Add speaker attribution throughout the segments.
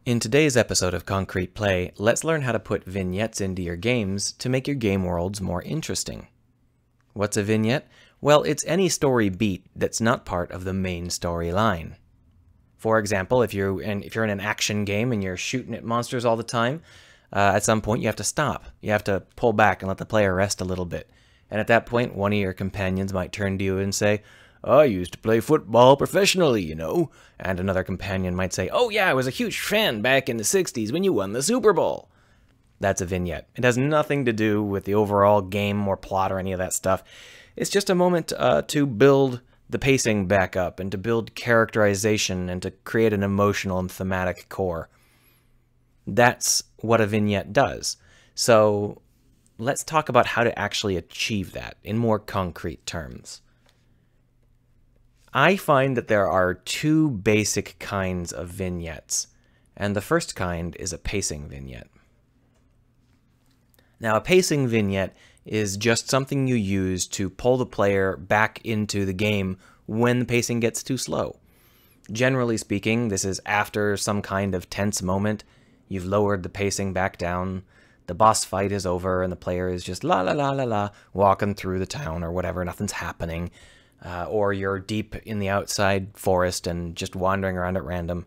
Speaker 1: In today's episode of Concrete Play, let's learn how to put vignettes into your games to make your game worlds more interesting. What's a vignette? Well, it's any story beat that's not part of the main storyline. For example, if you're in an action game and you're shooting at monsters all the time, at some point you have to stop. You have to pull back and let the player rest a little bit. And at that point, one of your companions might turn to you and say, "I used to play football professionally, you know." And another companion might say, "Oh yeah, I was a huge fan back in the 60s when you won the Super Bowl." That's a vignette. It has nothing to do with the overall game or plot or any of that stuff. It's just a moment to build the pacing back up and to build characterization and to create an emotional and thematic core. That's what a vignette does. So let's talk about how to actually achieve that in more concrete terms. I find that there are two basic kinds of vignettes, and the first kind is a pacing vignette. Now, a pacing vignette is just something you use to pull the player back into the game when the pacing gets too slow. Generally speaking, this is after some kind of tense moment. You've lowered the pacing back down, the boss fight is over, and the player is just la la la la la, walking through the town or whatever, nothing's happening. Or you're deep in the outside forest and just wandering around at random.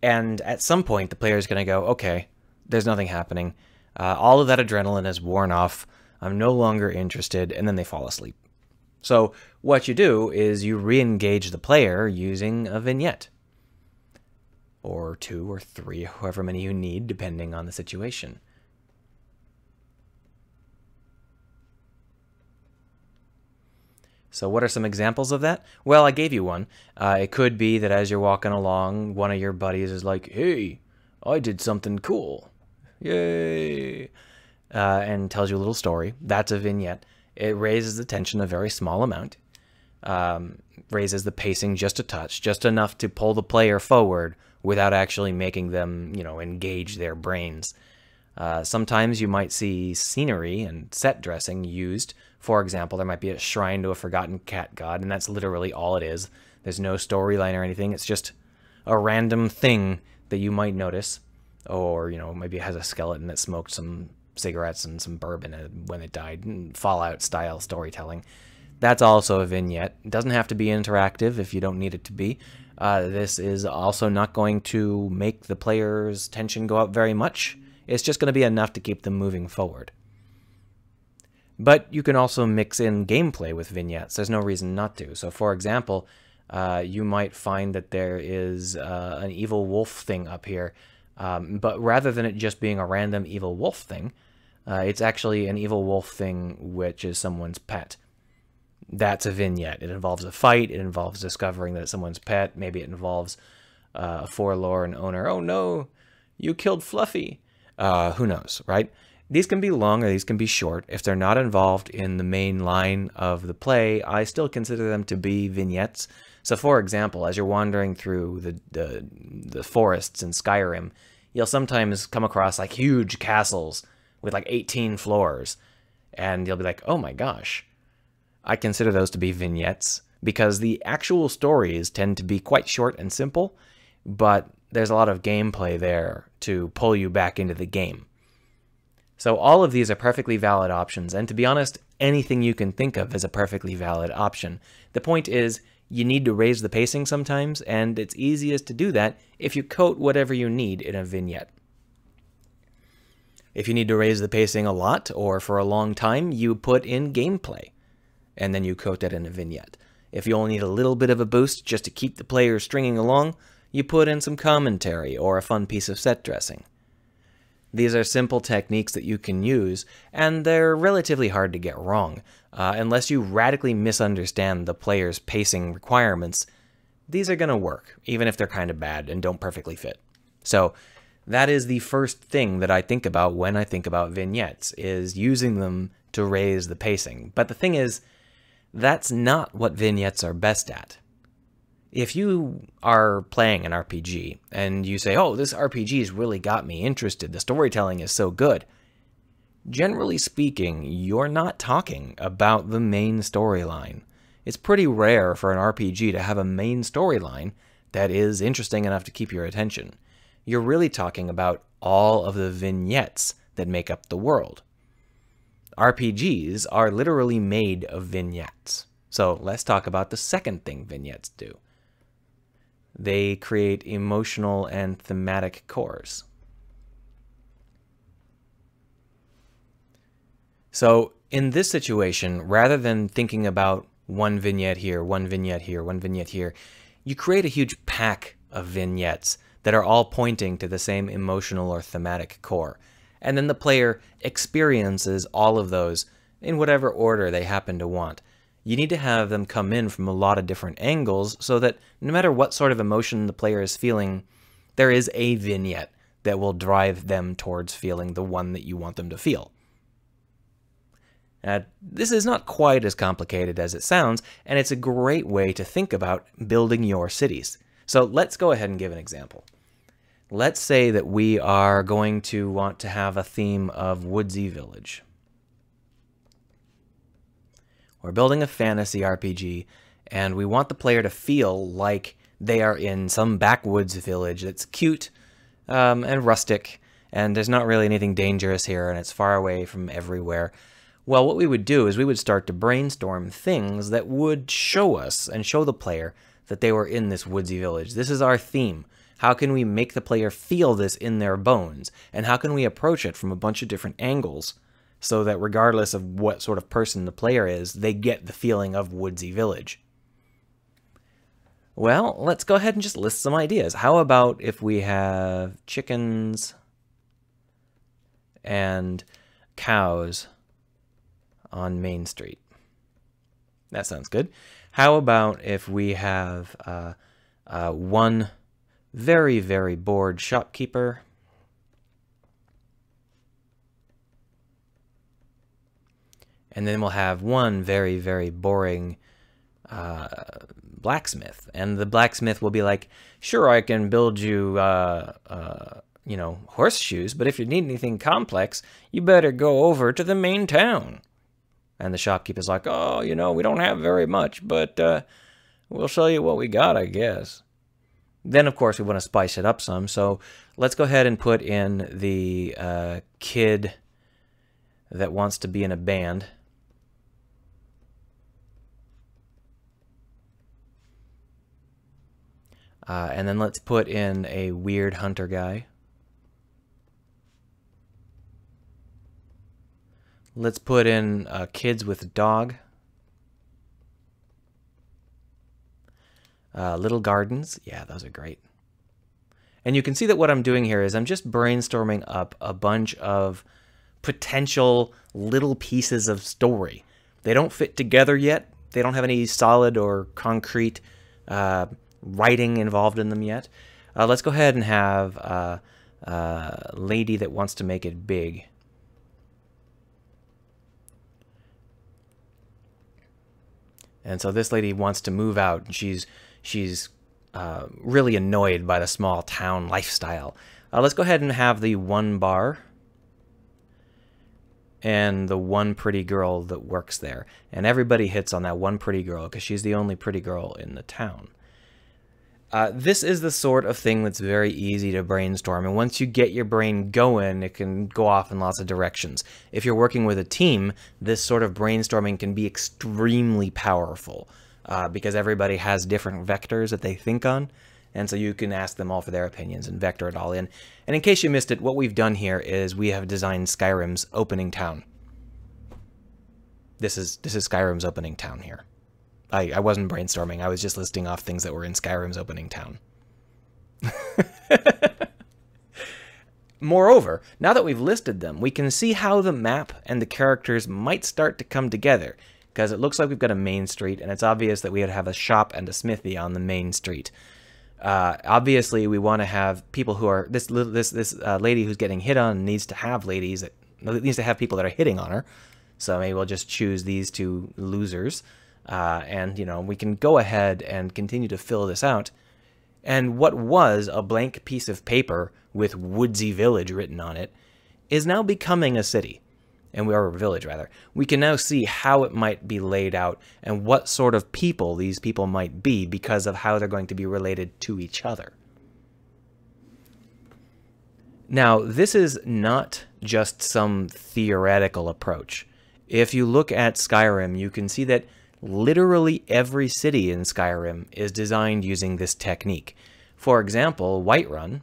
Speaker 1: And at some point, the player's going to go, okay, there's nothing happening. All of that adrenaline is worn off. I'm no longer interested. And then they fall asleep. So what you do is you re-engage the player using a vignette. Or two or three, however many you need, depending on the situation. So what are some examples of that? Well, I gave you one. It could be that as you're walking along, one of your buddies is like, "Hey, I did something cool. Yay!" And tells you a little story. That's a vignette. It raises the tension a very small amount. Raises the pacing just a touch, just enough to pull the player forward without actually making them, engage their brains. Sometimes you might see scenery and set dressing used. For example, there might be a shrine to a forgotten cat god, and that's literally all it is. There's no storyline or anything. It's just a random thing that you might notice. Or, maybe it has a skeleton that smoked some cigarettes and some bourbon when it died. Fallout-style storytelling. That's also a vignette. It doesn't have to be interactive if you don't need it to be. This is also not going to make the player's tension go up very much. It's just going to be enough to keep them moving forward. But you can also mix in gameplay with vignettes. There's no reason not to. So for example, you might find that there is an evil wolf thing up here. But rather than it just being a random evil wolf thing, it's actually an evil wolf thing which is someone's pet. That's a vignette. It involves a fight. It involves discovering that it's someone's pet. Maybe it involves a forlorn owner. "Oh no, you killed Fluffy." Who knows, right? These can be long or these can be short. If they're not involved in the main line of the play, I still consider them to be vignettes. So for example, as you're wandering through the forests in Skyrim, you'll sometimes come across like huge castles with like 18 floors. And you'll be like, oh my gosh. I consider those to be vignettes because the actual stories tend to be quite short and simple, but there's a lot of gameplay there to pull you back into the game. So all of these are perfectly valid options, and to be honest, anything you can think of is a perfectly valid option. The point is, you need to raise the pacing sometimes, and it's easiest to do that if you coat whatever you need in a vignette. If you need to raise the pacing a lot, or for a long time, you put in gameplay, and then you coat that in a vignette. If you only need a little bit of a boost just to keep the players stringing along, you put in some commentary or a fun piece of set dressing. These are simple techniques that you can use, and they're relatively hard to get wrong. Unless you radically misunderstand the player's pacing requirements, these are going to work, even if they're kind of bad and don't perfectly fit. So that is the first thing that I think about when I think about vignettes, is using them to raise the pacing. But the thing is, that's not what vignettes are best at. If you are playing an RPG and you say, "Oh, this RPG's really got me interested, the storytelling is so good," generally speaking, you're not talking about the main storyline. It's pretty rare for an RPG to have a main storyline that is interesting enough to keep your attention. you're really talking about all of the vignettes that make up the world. RPGs are literally made of vignettes. So let's talk about the second thing vignettes do. They create emotional and thematic cores. So in this situation, rather than thinking about one vignette here, one vignette here, one vignette here, you create a huge pack of vignettes that are all pointing to the same emotional or thematic core. And then the player experiences all of those in whatever order they happen to want. You need to have them come in from a lot of different angles so that no matter what sort of emotion the player is feeling, there is a vignette that will drive them towards feeling the one that you want them to feel. This is not quite as complicated as it sounds, and it's a great way to think about building your cities. So let's go ahead and give an example. Let's say that we are going to want to have a theme of woodsy village. We're building a fantasy RPG, and we want the player to feel like they are in some backwoods village that's cute and rustic, and there's not really anything dangerous here, and it's far away from everywhere. Well, what we would do is we would start to brainstorm things that would show us and show the player that they were in this woodsy village. This is our theme. How can we make the player feel this in their bones? And how can we approach it from a bunch of different angles so that regardless of what sort of person the player is, they get the feeling of woodsy village? Well, let's go ahead and just list some ideas. How about if we have chickens and cows on Main Street? That sounds good. How about if we have one very, very bored shopkeeper and then we'll have one very, very boring blacksmith, and the blacksmith will be like, sure, I can build you you know, horseshoes, but if you need anything complex, you better go over to the main town. And the shopkeeper's like, oh, you know, we don't have very much, but we'll show you what we got, I guess. Then, of course, we want to spice it up some, so let's go ahead and put in the kid that wants to be in a band. And then let's put in a weird hunter guy. Let's put in kids with a dog. Little gardens. Yeah, those are great. And you can see that what I'm doing here is I'm just brainstorming up a bunch of potential little pieces of story. They don't fit together yet. They don't have any solid or concrete writing involved in them yet. Let's go ahead and have a lady that wants to make it big. And so this lady wants to move out, and she's really annoyed by the small town lifestyle. Let's go ahead and have the one bar and the one pretty girl that works there. And everybody hits on that one pretty girl because she's the only pretty girl in the town. This is the sort of thing that's very easy to brainstorm, and once you get your brain going, it can go off in lots of directions. If you're working with a team, this sort of brainstorming can be extremely powerful because everybody has different vectors that they think on, and so you can ask them all for their opinions and vector it all in. And in case you missed it, what we've done here is we have designed Skyrim's opening town. This is Skyrim's opening town here. I wasn't brainstorming. I was just listing off things that were in Skyrim's opening town. Moreover, now that we've listed them, we can see how the map and the characters might start to come together, because it looks like we've got a main street, and it's obvious that we would have a shop and a smithy on the main street. Obviously, we want to have people who are this lady who's getting hit on needs to have people that are hitting on her. So maybe we'll just choose these two losers. And, you know, we can go ahead and continue to fill this out. And what was a blank piece of paper with Woodsy Village written on it is now becoming a city. Or a village, rather. We can now see how it might be laid out and what sort of people these people might be because of how they're going to be related to each other. Now, this is not just some theoretical approach. If you look at Skyrim, you can see that literally every city in Skyrim is designed using this technique. For example, Whiterun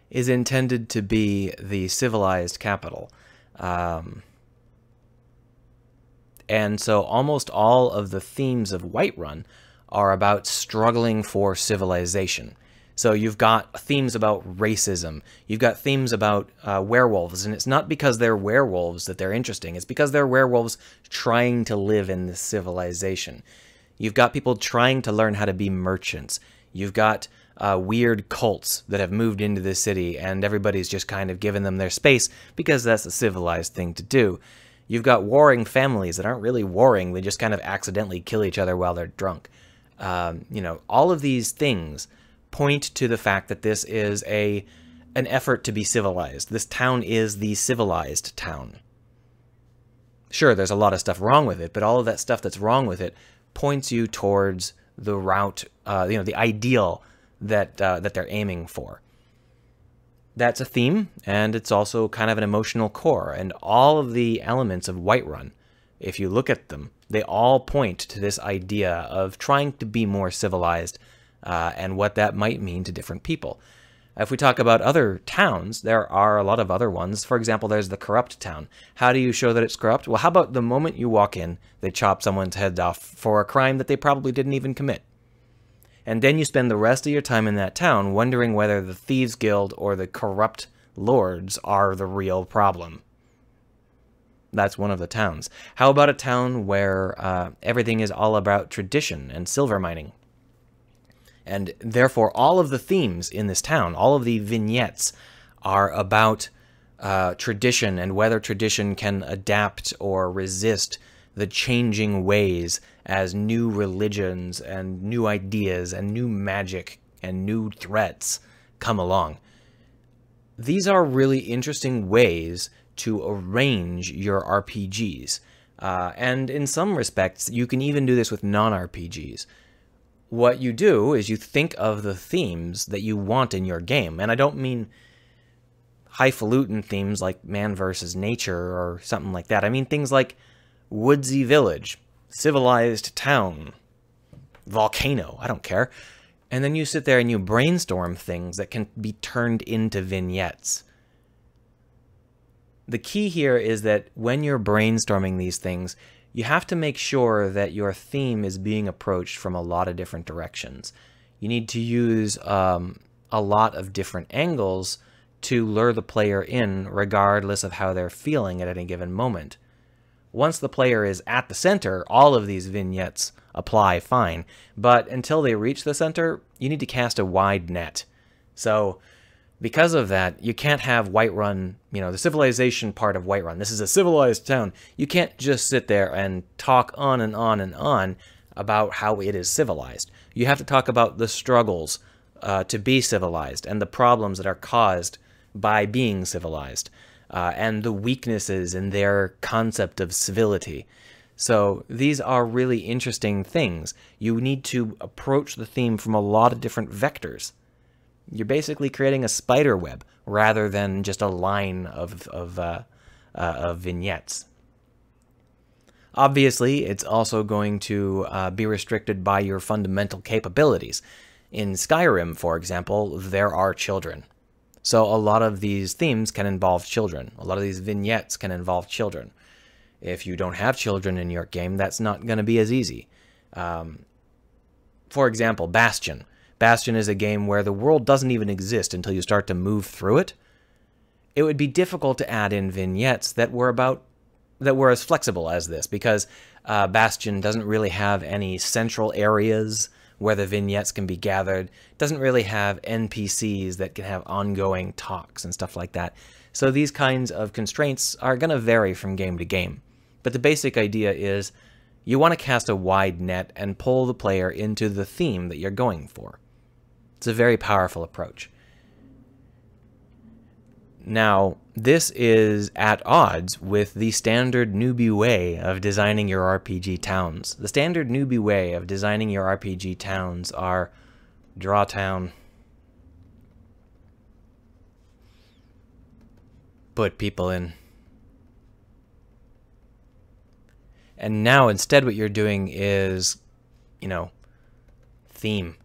Speaker 1: is intended to be the civilized capital. And so almost all of the themes of Whiterun are about struggling for civilization. So you've got themes about racism. You've got themes about werewolves. And it's not because they're werewolves that they're interesting. It's because they're werewolves trying to live in this civilization. You've got people trying to learn how to be merchants. You've got weird cults that have moved into the city, and everybody's just kind of given them their space because that's a civilized thing to do. You've got warring families that aren't really warring. They just kind of accidentally kill each other while they're drunk. You know, all of these things point to the fact that this is an effort to be civilized. This town is the civilized town. Sure, there's a lot of stuff wrong with it, but all of that stuff that's wrong with it points you towards the route, you know, the ideal that they're aiming for. That's a theme, and it's also kind of an emotional core. And all of the elements of Whiterun, if you look at them, they all point to this idea of trying to be more civilized, and what that might mean to different people. If we talk about other towns, there are a lot of other ones. For example, there's the corrupt town. How do you show that it's corrupt? Well, how about the moment you walk in, they chop someone's head off for a crime that they probably didn't even commit. And then you spend the rest of your time in that town wondering whether the Thieves Guild or the corrupt lords are the real problem. That's one of the towns. How about a town where everything is all about tradition and silver mining? And therefore, all of the themes in this town, all of the vignettes, are about tradition and whether tradition can adapt or resist the changing ways as new religions and new ideas and new magic and new threats come along. These are really interesting ways to arrange your RPGs. And in some respects, you can even do this with non-RPGs. What you do is you think of the themes that you want in your game. And I don't mean highfalutin themes like man versus nature or something like that. I mean things like woodsy village, civilized town, volcano, I don't care. And then you sit there and you brainstorm things that can be turned into vignettes. The key here is that when you're brainstorming these things, you have to make sure that your theme is being approached from a lot of different directions. You need to use a lot of different angles to lure the player in, regardless of how they're feeling at any given moment. Once the player is at the center, all of these vignettes apply fine, but until they reach the center, you need to cast a wide net. So because of that, you can't have Whiterun, you know, the civilization part of Whiterun. This is a civilized town. You can't just sit there and talk on and on and on about how it is civilized. You have to talk about the struggles to be civilized and the problems that are caused by being civilized, and the weaknesses in their concept of civility. So these are really interesting things. You need to approach the theme from a lot of different vectors. You're basically creating a spider web rather than just a line of vignettes. Obviously, it's also going to be restricted by your fundamental capabilities. In Skyrim, for example, there are children. So a lot of these themes can involve children. A lot of these vignettes can involve children. If you don't have children in your game, that's not going to be as easy. For example, Bastion. Bastion is a game where the world doesn't even exist until you start to move through it. It would be difficult to add in vignettes that were as flexible as this, because Bastion doesn't really have any central areas where the vignettes can be gathered. It doesn't really have NPCs that can have ongoing talks and stuff like that. So these kinds of constraints are going to vary from game to game. But the basic idea is you want to cast a wide net and pull the player into the theme that you're going for. It's a very powerful approach. Now, this is at odds with the standard newbie way of designing your RPG towns. The standard newbie way of designing your RPG towns are draw town, put people in. And now instead what you're doing is, you know, theme.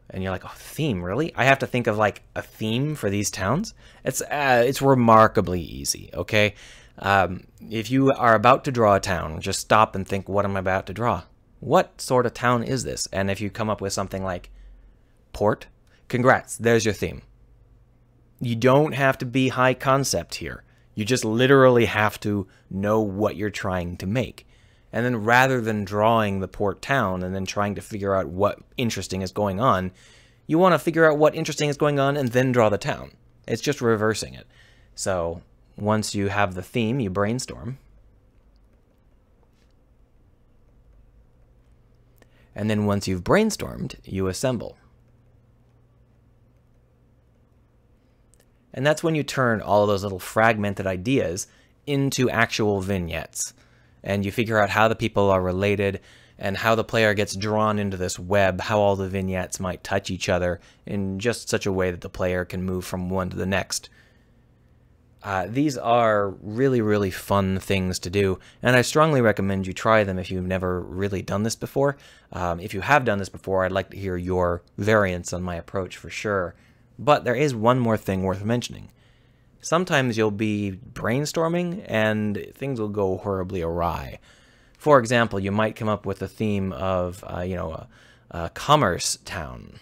Speaker 1: And you're like, oh, theme, really? I have to think of like a theme for these towns? It's remarkably easy, okay? If you are about to draw a town, just stop and think, what am I about to draw? What sort of town is this? And if you come up with something like port, congrats, there's your theme. You don't have to be high concept here. You just literally have to know what you're trying to make. And then rather than drawing the port town and then trying to figure out what interesting is going on, you want to figure out what interesting is going on and then draw the town. It's just reversing it. So once you have the theme, you brainstorm. And then once you've brainstormed, you assemble. And that's when you turn all of those little fragmented ideas into actual vignettes. And you figure out how the people are related and how the player gets drawn into this web, how all the vignettes might touch each other in just such a way that the player can move from one to the next. These are really, really fun things to do, and I strongly recommend you try them if you've never really done this before. If you have done this before, I'd like to hear your variants on my approach for sure. But there is one more thing worth mentioning. Sometimes you'll be brainstorming and things will go horribly awry. For example, you might come up with a theme of, a commerce town.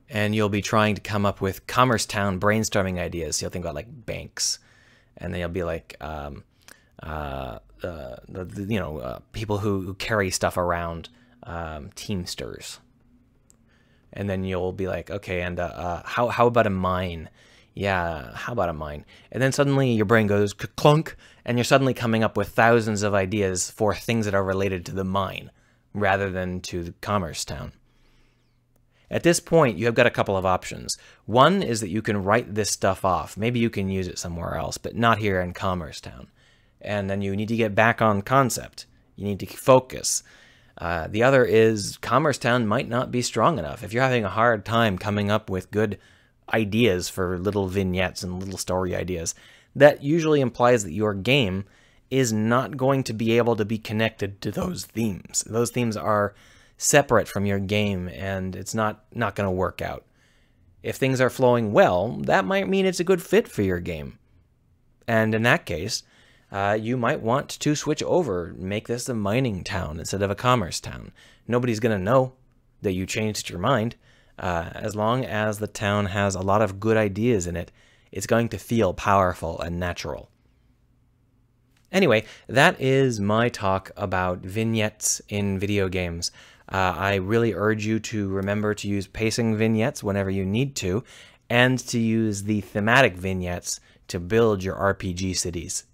Speaker 1: And you'll be trying to come up with commerce town brainstorming ideas. You'll think about like banks, and then you'll be like, people who carry stuff around, teamsters. And then you'll be like, okay, and how about a mine? Yeah, how about a mine? And then suddenly your brain goes clunk, and you're suddenly coming up with thousands of ideas for things that are related to the mine rather than to the commerce town. At this point, you have got a couple of options. One is that you can write this stuff off. Maybe you can use it somewhere else, but not here in Commerce Town. And then you need to get back on concept. You need to focus. The other is Commerce Town might not be strong enough. If you're having a hard time coming up with good ideas for little vignettes and little story ideas, that usually implies that your game is not going to be able to be connected to those themes. Those themes are separate from your game, and it's not going to work out. If things are flowing well, that might mean it's a good fit for your game. And in that case, you might want to switch over, make this a mining town instead of a commerce town. Nobody's going to know that you changed your mind. As long as the town has a lot of good ideas in it, it's going to feel powerful and natural. Anyway, that is my talk about vignettes in video games. I really urge you to remember to use pacing vignettes whenever you need to, and to use the thematic vignettes to build your RPG cities.